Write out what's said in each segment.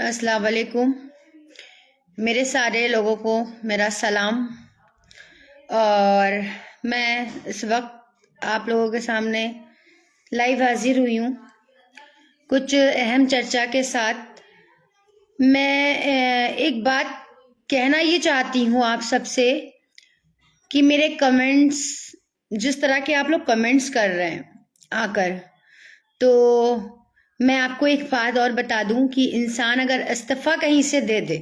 अस्सलाम वालेकुम। मेरे सारे लोगों को मेरा सलाम। और मैं इस वक्त आप लोगों के सामने लाइव हाजिर हुई हूँ कुछ अहम चर्चा के साथ। मैं एक बात कहना ये चाहती हूँ आप सबसे कि मेरे कमेंट्स, जिस तरह के आप लोग कमेंट्स कर रहे हैं आकर, तो मैं आपको एक बात और बता दूं कि इंसान अगर इस्तीफा कहीं से दे दे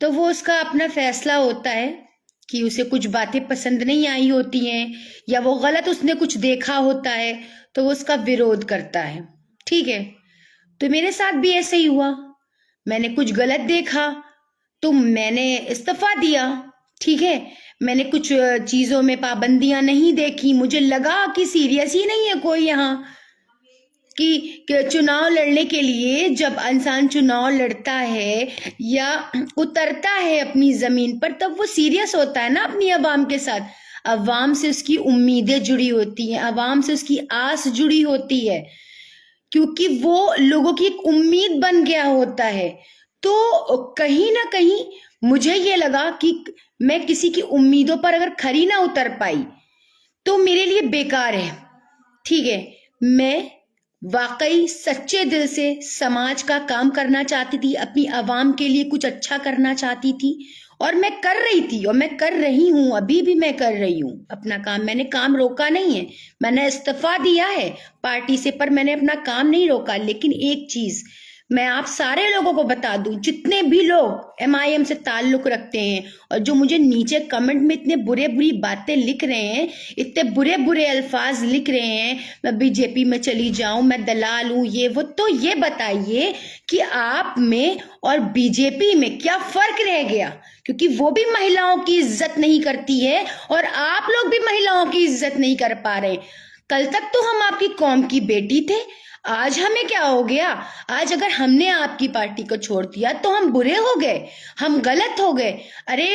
तो वो उसका अपना फैसला होता है कि उसे कुछ बातें पसंद नहीं आई होती हैं या वो गलत उसने कुछ देखा होता है तो वो उसका विरोध करता है। ठीक है, तो मेरे साथ भी ऐसे ही हुआ। मैंने कुछ गलत देखा तो मैंने इस्तीफा दिया। ठीक है, मैंने कुछ चीजों में पाबंदियां नहीं देखी, मुझे लगा कि सीरियस ही नहीं है कोई यहाँ कि चुनाव लड़ने के लिए जब इंसान चुनाव लड़ता है या उतरता है अपनी जमीन पर तब वो सीरियस होता है ना अपनी अवाम के साथ। अवाम से उसकी उम्मीदें जुड़ी होती हैं, अवाम से उसकी आस जुड़ी होती है, क्योंकि वो लोगों की एक उम्मीद बन गया होता है। तो कहीं ना कहीं मुझे ये लगा कि मैं किसी की उम्मीदों पर अगर खरी ना उतर पाई तो मेरे लिए बेकार है। ठीक है, मैं वाकई सच्चे दिल से समाज का काम करना चाहती थी, अपनी आवाम के लिए कुछ अच्छा करना चाहती थी और मैं कर रही थी और मैं कर रही हूं, अभी भी मैं कर रही हूं अपना काम। मैंने काम रोका नहीं है, मैंने इस्तीफा दिया है पार्टी से, पर मैंने अपना काम नहीं रोका। लेकिन एक चीज मैं आप सारे लोगों को बता दूं, जितने भी लोग एमआईएम से ताल्लुक रखते हैं और जो मुझे नीचे कमेंट में इतने बुरे बुरी बातें लिख रहे हैं, इतने बुरे बुरे अल्फाज लिख रहे हैं, मैं बीजेपी में चली जाऊं, मैं दलाल हूं, ये वो, तो ये बताइए कि आप में और बीजेपी में क्या फर्क रह गया? क्योंकि वो भी महिलाओं की इज्जत नहीं करती है और आप लोग भी महिलाओं की इज्जत नहीं कर पा रहे। कल तक तो हम आपकी कौम की बेटी थे, आज हमें क्या हो गया? आज अगर हमने आपकी पार्टी को छोड़ दिया तो हम बुरे हो गए, हम गलत हो गए। अरे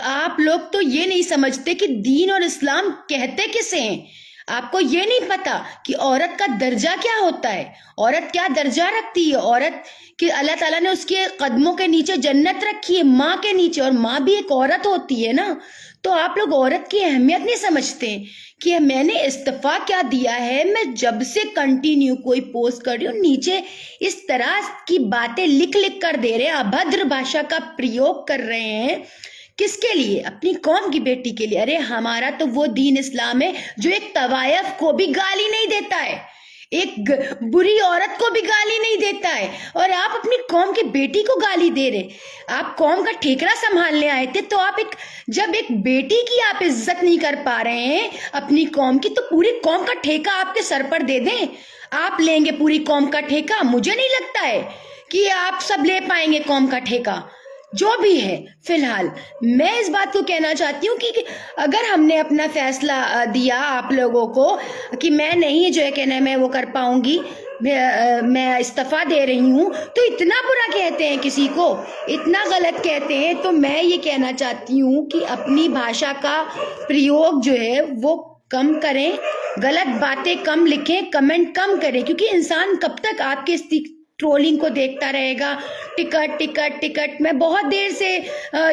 आप लोग तो ये नहीं समझते कि दीन और इस्लाम कहते किसे हैं। आपको ये नहीं पता कि औरत का दर्जा क्या होता है, औरत क्या दर्जा रखती है। औरत कि अल्लाह ताला ने उसके कदमों के नीचे जन्नत रखी है, माँ के नीचे, और माँ भी एक औरत होती है ना। तो आप लोग औरत की अहमियत नहीं समझते कि मैंने इस्तीफा क्या दिया है। मैं जब से कंटिन्यू कोई पोस्ट कर रही हूँ, नीचे इस तरह की बातें लिख लिख कर दे रहे हैं, अभद्र भाषा का प्रयोग कर रहे हैं। किसके लिए? अपनी कौम की बेटी के लिए। अरे हमारा तो वो दीन इस्लाम है जो एक तवायफ को भी गाली नहीं देता है, एक बुरी औरत को भी गाली नहीं देता है, और आप अपनी कौम की बेटी को गाली दे रहे। आप कौम का ठेकरा संभालने आए थे, तो आप जब एक बेटी की आप इज्जत नहीं कर पा रहे हैं अपनी कौम की, तो पूरी कौम का ठेका आपके सर पर दे दें। आप लेंगे पूरी कौम का ठेका? मुझे नहीं लगता है कि आप सब ले पाएंगे कौम का ठेका। जो भी है, फिलहाल मैं इस बात को कहना चाहती हूँ कि अगर हमने अपना फैसला दिया आप लोगों को कि मैं नहीं जो है कहना मैं वो कर पाऊंगी, मैं इस्तीफा दे रही हूँ, तो इतना बुरा कहते हैं किसी को, इतना गलत कहते हैं। तो मैं ये कहना चाहती हूँ कि अपनी भाषा का प्रयोग जो है वो कम करें, गलत बातें कम लिखें, कमेंट कम करें, क्योंकि इंसान कब तक आपके ट्रोलिंग को देखता रहेगा। टिकट टिकट टिकट, मैं बहुत देर से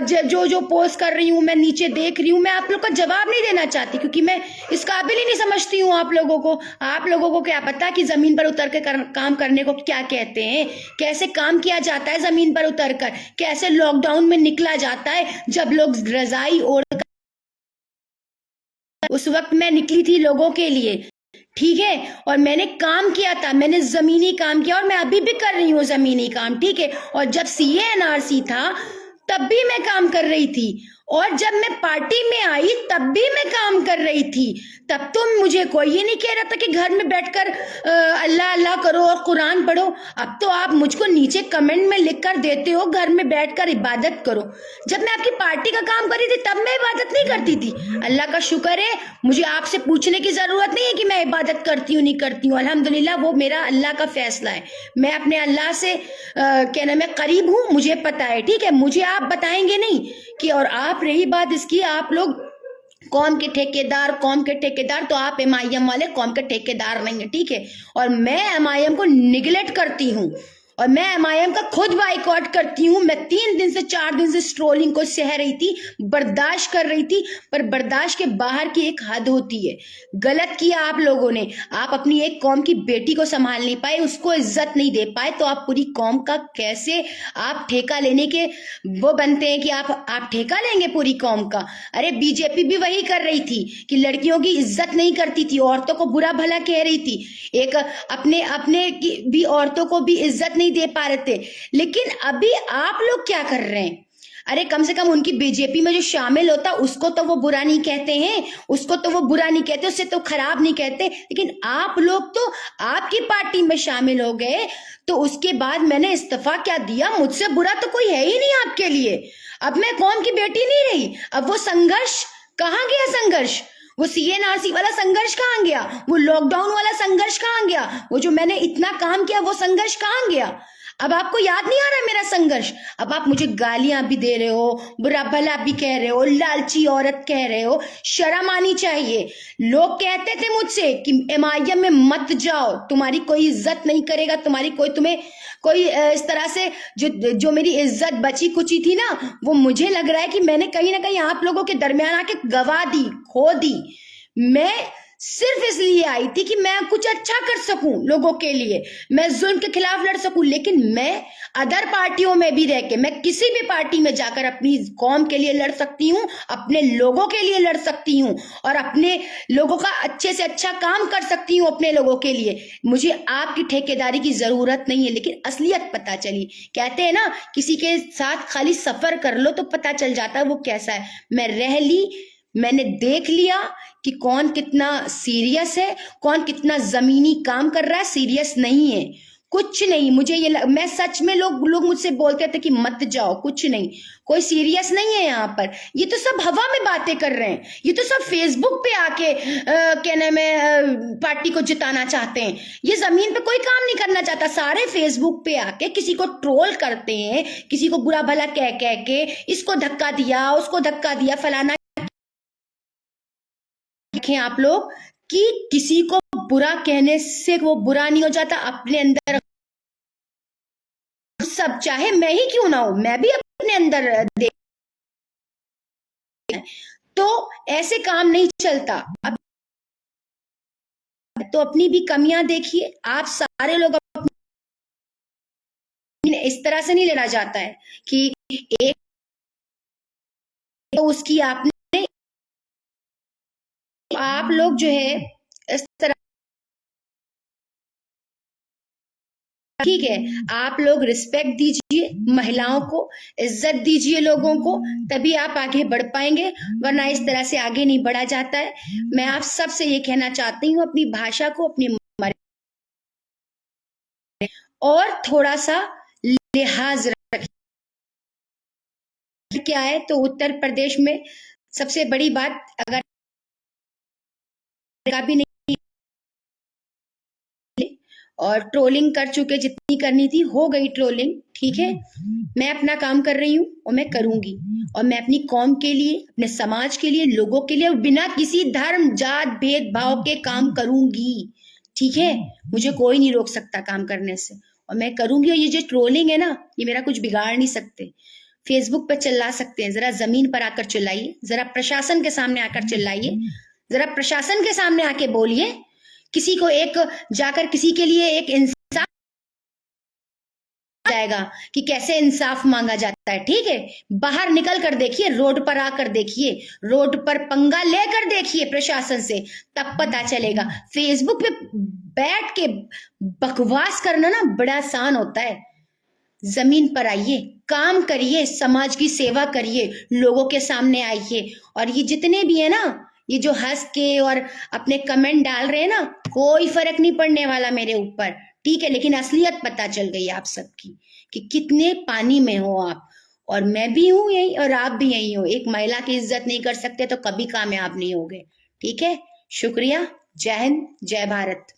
जो जो पोस्ट कर रही हूँ मैं नीचे देख रही हूँ। मैं आप लोग का जवाब नहीं देना चाहती क्योंकि मैं इस काबिल ही नहीं समझती हूँ आप लोगों को। आप लोगों को क्या पता कि जमीन पर उतर के काम करने को क्या कहते हैं, कैसे काम किया जाता है जमीन पर उतर कर, कैसे लॉकडाउन में निकला जाता है। जब लोग रजाई ओढ़, उस वक्त मैं निकली थी लोगों के लिए, ठीक है, और मैंने काम किया था, मैंने जमीनी काम किया और मैं अभी भी कर रही हूँ जमीनी काम, ठीक है। और जब सीए एनआरसी था तब भी मैं काम कर रही थी, और जब मैं पार्टी में आई तब भी मैं काम कर रही थी। तब तो मुझे कोई ये नहीं कह रहा था कि घर में बैठकर अल्लाह अल्लाह करो और कुरान पढ़ो। अब तो आप मुझको नीचे कमेंट में लिख कर देते हो घर में बैठकर इबादत करो। जब मैं आपकी पार्टी का काम कर रही थी तब मैं इबादत नहीं करती थी। अल्लाह का शुक्र है, मुझे आपसे पूछने की जरूरत नहीं है कि मैं इबादत करती हूँ नहीं करती हूँ। अल्हम्दुलिल्लाह, वो मेरा अल्लाह का फैसला है। मैं अपने अल्लाह से कहना मैं करीब हूँ, मुझे पता है, ठीक है। मुझे आप बताएंगे नहीं कि, और आप रही बात इसकी, आप लोग कौम के ठेकेदार, कौम के ठेकेदार, तो आप एमआईएम वाले कौम के ठेकेदार नहीं है, ठीक है। और मैं एमआईएम को निगलेक्ट करती हूँ और मैं एमआईएम का खुद बाइकआउट करती हूँ। मैं 3 दिन से 4 दिन से ट्रोलिंग को सह रही थी, बर्दाश्त कर रही थी, पर बर्दाश्त के बाहर की एक हद होती है। गलत किया आप लोगों ने। आप अपनी एक कौम की बेटी को संभाल नहीं पाए, उसको इज्जत नहीं दे पाए, तो आप पूरी कौम का कैसे आप ठेका लेने के वो बनते हैं कि आप ठेका लेंगे पूरी कौम का। अरे बीजेपी भी वही कर रही थी कि लड़कियों की इज्जत नहीं करती थी, औरतों को बुरा भला कह रही थी, एक अपने अपने की भी औरतों को भी इज्जत नहीं दे पा रहे थे। लेकिन अभी आप लोग क्या कर रहे हैं? अरे कम से कम उनकी बीजेपी में जो शामिल होता उसको तो वो बुरा नहीं कहते हैं, उसको तो वो बुरा नहीं कहते, उससे तो खराब नहीं कहते। लेकिन आप लोग तो आपकी पार्टी में शामिल हो गए, तो उसके बाद मैंने इस्तीफा क्या दिया, मुझसे बुरा तो कोई है ही नहीं आपके लिए। अब मैं कौम की बेटी नहीं रही। अब वो संघर्ष कहाँ गया? संघर्ष वो सीएनआरसी वाला संघर्ष कहाँ गया? वो लॉकडाउन वाला संघर्ष कहाँ गया? वो जो मैंने इतना काम किया वो संघर्ष कहाँ गया? अब आपको याद नहीं आ रहा मेरा संघर्ष? अब आप मुझे गालियां भी दे रहे हो, बुरा भला भी कह रहे हो, लालची औरत कह रहे हो। शर्म आनी चाहिए। लोग कहते थे मुझसे कि एमआईएम में मत जाओ, तुम्हारी कोई इज्जत नहीं करेगा, तुम्हारी तुम्हें कोई इस तरह से जो मेरी इज्जत बची कुची थी ना, वो मुझे लग रहा है कि मैंने कहीं ना कहीं आप लोगों के दरमियान आके गवा दी, खो दी। मैं सिर्फ इसलिए आई थी कि मैं कुछ अच्छा कर सकूं लोगों के लिए, मैं जुल्म के खिलाफ लड़ सकूं। लेकिन मैं अदर पार्टियों में भी रह के, मैं किसी भी पार्टी में जाकर अपनी कौम के लिए लड़ सकती हूं, अपने लोगों के लिए लड़ सकती हूं, और अपने लोगों का अच्छे से अच्छा काम कर सकती हूं अपने लोगों के लिए। मुझे आपकी ठेकेदारी की जरूरत नहीं है। लेकिन असलियत पता चली, कहते हैं ना किसी के साथ खाली सफर कर लो तो पता चल जाता है वो कैसा है। मैं रह ली, मैंने देख लिया कि कौन कितना सीरियस है, कौन कितना जमीनी काम कर रहा है। सीरियस नहीं है कुछ नहीं। मुझे मैं सच में लोग मुझसे बोलते थे कि मत जाओ, कुछ नहीं, कोई सीरियस नहीं है यहाँ पर। ये तो सब हवा में बातें कर रहे हैं, ये तो सब फेसबुक पे आके क्या नाम है पार्टी को जिताना चाहते हैं। ये जमीन पे कोई काम नहीं करना चाहता। सारे फेसबुक पे आके किसी को ट्रोल करते हैं, किसी को बुरा भला कह कह के, इसको धक्का दिया, उसको धक्का दिया, फलाना। देखें आप लोग कि किसी को बुरा कहने से वो बुरा नहीं हो जाता। अपने अंदर सब, चाहे मैं ही क्यों ना हूं, मैं भी अपने अंदर देख, तो ऐसे काम नहीं चलता। अब तो अपनी भी कमियां देखिए। आप सारे लोग इस तरह से नहीं लेना जाता है कि एक तो उसकी आपने, आप लोग जो है इस तरह, ठीक है, आप लोग रिस्पेक्ट दीजिए, महिलाओं को इज्जत दीजिए, लोगों को, तभी आप आगे बढ़ पाएंगे, वरना इस तरह से आगे नहीं बढ़ा जाता है। मैं आप सबसे ये कहना चाहती हूँ, अपनी भाषा को, अपनी और थोड़ा सा लिहाज रखिए। क्या है तो उत्तर प्रदेश में सबसे बड़ी बात, अगर का भी नहीं, और ट्रोलिंग कर चुके, जितनी करनी थी हो गई ट्रोलिंग, ठीक है। मैं अपना काम कर रही हूँ और मैं करूंगी, और मैं अपनी कौम के लिए, अपने समाज के लिए, लोगों के लिए, बिना किसी धर्म जात भेदभाव के काम करूंगी, ठीक है। मुझे कोई नहीं रोक सकता काम करने से, और मैं करूंगी। और ये जो ट्रोलिंग है ना, ये मेरा कुछ बिगाड़ नहीं सकते। फेसबुक पर चिल्ला सकते हैं, जरा जमीन पर आकर चिल्लाइए, जरा प्रशासन के सामने आकर चिल्लाइए, जरा प्रशासन के सामने आके बोलिए। किसी को एक जाकर किसी के लिए एक इंसाफ जाएगा कि कैसे इंसाफ मांगा जाता है, ठीक है। बाहर निकल कर देखिए, रोड पर आकर देखिए, रोड पर पंगा लेकर देखिए प्रशासन से, तब पता चलेगा। फेसबुक पे बैठ के बकवास करना ना बड़ा आसान होता है। जमीन पर आइए, काम करिए, समाज की सेवा करिए, लोगों के सामने आइए। और ये जितने भी है ना, ये जो हंस के और अपने कमेंट डाल रहे हैं ना, कोई फर्क नहीं पड़ने वाला मेरे ऊपर, ठीक है। लेकिन असलियत पता चल गई आप सबकी कि कितने पानी में हो आप, और मैं भी हूं यही और आप भी यही हो। एक महिला की इज्जत नहीं कर सकते तो कभी कामयाब नहीं होगे, ठीक है। शुक्रिया। जय हिंद, जय भारत।